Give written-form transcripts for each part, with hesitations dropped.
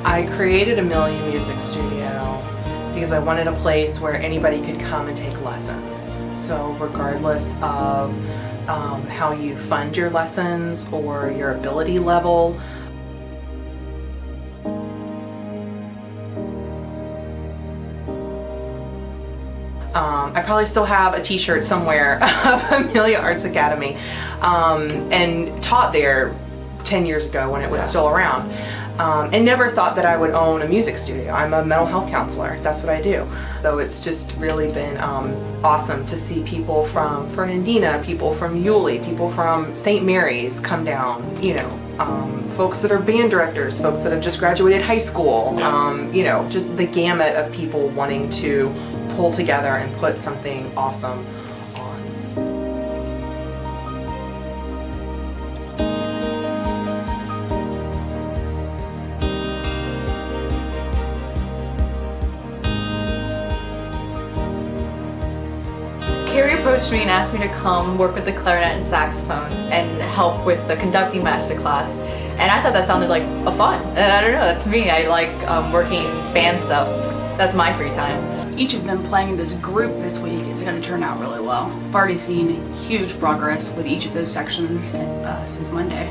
I created Amelia Music Studio because I wanted a place where anybody could come and take lessons. So regardless of how you fund your lessons or your ability level, I probably still have a t-shirt somewhere of Amelia Arts Academy, and taught there 10 years ago when it was still around, and never thought that I would own a music studio. I'm a mental health counselor, that's what I do. So it's just really been awesome to see people from Fernandina, people from Yulee, people from St. Mary's come down, you know, folks that are band directors, folks that have just graduated high school, you know, just the gamut of people wanting to pull together and put something awesome on. Carrie approached me and asked me to come work with the clarinet and saxophones and help with the conducting masterclass. And I thought that sounded like a fun. And I don't know, that's me. I like working band stuff. That's my free time. Each of them playing in this group this week is going to turn out really well. I've already seen huge progress with each of those sections since Monday.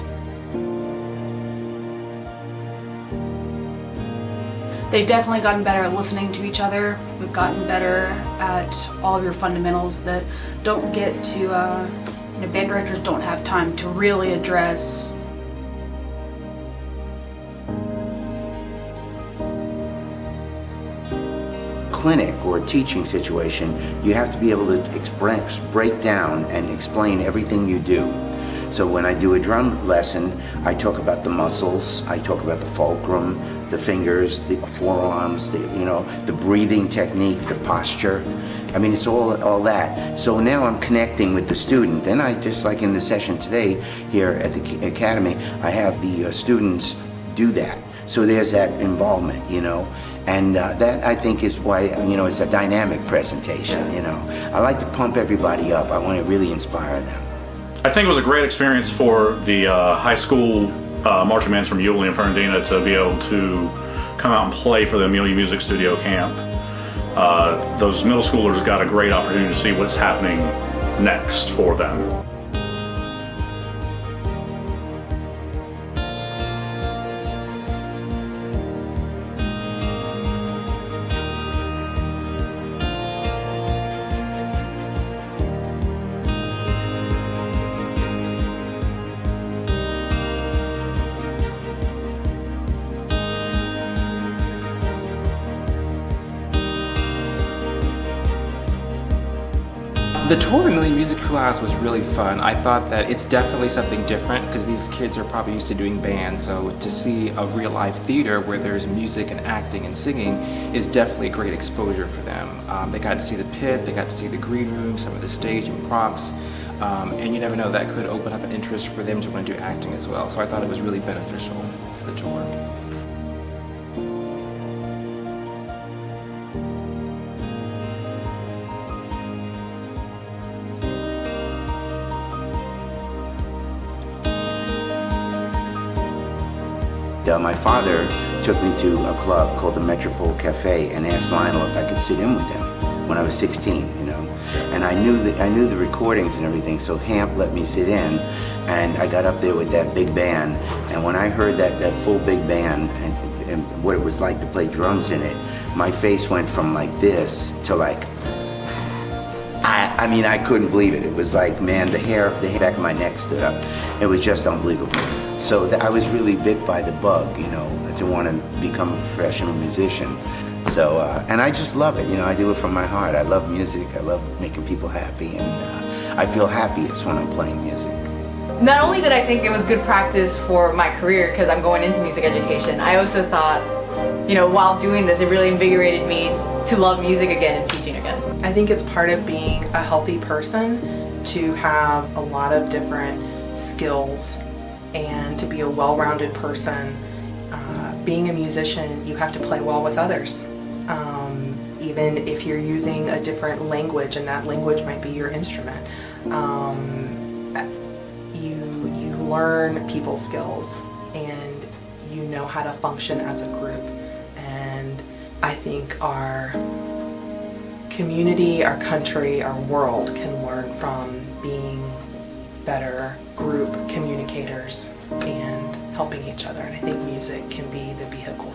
They've definitely gotten better at listening to each other. We've gotten better at all of your fundamentals that don't get to, you know, band directors don't have time to really address clinic or teaching situation. You have to be able to break down and explain everything you do. So when I do a drum lesson, I talk about the muscles, I talk about the fulcrum, the fingers, the forearms, you know, the breathing technique, the posture. I mean, it's all that. So now I'm connecting with the student, and I just like in the session today here at the Academy, I have the students do that. So there's that involvement, you know. And that, I think, is why, you know, it's a dynamic presentation, you know. I like to pump everybody up. I want to really inspire them. I think it was a great experience for the high school marching bands from Yulee and Fernandina to be able to come out and play for the Amelia Music Studio camp. Those middle schoolers got a great opportunity to see what's happening next for them. The tour of Amelia Music Class was really fun. I thought that it's definitely something different because these kids are probably used to doing band, so to see a real live theater where there's music and acting and singing is definitely a great exposure for them. They got to see the pit, they got to see the green room, some of the stage and props, and you never know, that could open up an interest for them to want to do acting as well. So I thought it was really beneficial to the tour. My father took me to a club called the Metropole Cafe and asked Lionel if I could sit in with him when I was 16, you know. And I knew the recordings and everything, so Hamp let me sit in, and I got up there with that big band, and when I heard that full big band and what it was like to play drums in it, my face went from like this to like, I mean, I couldn't believe it. It was like, man, the hair back of my neck stood up. It was just unbelievable. So I was really bit by the bug, you know, to want to become a professional musician. So, and I just love it, you know, I do it from my heart. I love music, I love making people happy, and I feel happiest when I'm playing music. Not only did I think it was good practice for my career because I'm going into music education, I also thought, you know, while doing this, it really invigorated me to love music again and teaching again. I think it's part of being a healthy person to have a lot of different skills and to be a well-rounded person. Being a musician, you have to play well with others. Even if you're using a different language and that language might be your instrument. You learn people skills, and you know how to function as a group. And I think our community, our country, our world can learn from being better group communicators and helping each other. And I think music can be the vehicle